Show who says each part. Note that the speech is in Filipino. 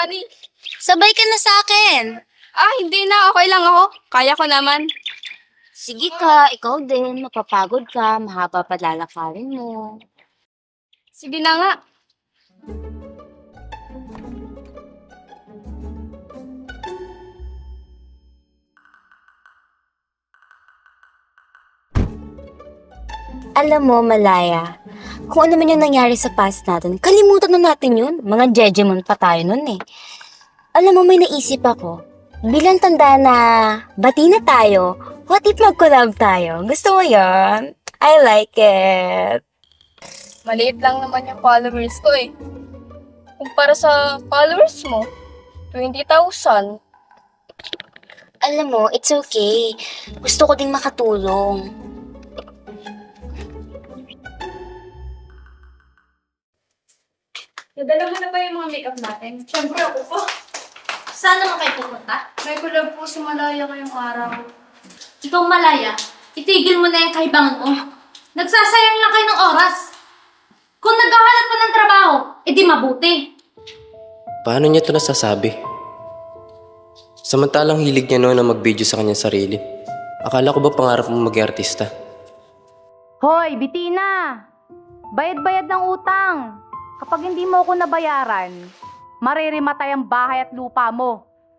Speaker 1: Tiffany.
Speaker 2: Sabay ka na sa akin.
Speaker 1: Hindi na. Okay lang ako. Kaya ko naman.
Speaker 2: Sige ka, ikaw din. Mapapagod ka. Mahaba pa lalakarin mo.
Speaker 1: Sige na nga.
Speaker 2: Alam mo, Malaya, kung ano man yung nangyari sa past natin, kalimutan na natin yun. Mga jejemon pa tayo nun eh. Alam mo, may naisip ako. Bilang tanda na bati na tayo, what if mag-collab tayo? Gusto mo yun? I like it.
Speaker 1: Maliit lang naman yung followers ko eh. Kumpara sa followers mo, 20,000.
Speaker 2: Alam mo, it's okay. Gusto ko ding makatulong.
Speaker 1: Nadala mo na ba yung mga makeup natin? Siyempre ako po.
Speaker 3: Saan naman kayo pupunta?
Speaker 1: May collab po si Malaya ngayong araw.
Speaker 3: Ikaw, Malaya, itigil mo na yung kahibangan mo. Nagsasayang lang kayo ng oras. Kung naghahanap ka ng trabaho, edi mabuti.
Speaker 4: Paano niya ito nasasabi? Samantalang hilig niya noon na mag-video sa kanyang sarili. Akala ko ba pangarap mo maging artista?
Speaker 5: Hoy, Bitina! Bayad-bayad ng utang. Kapag hindi mo ako nabayaran, maririmatay ang bahay at lupa mo.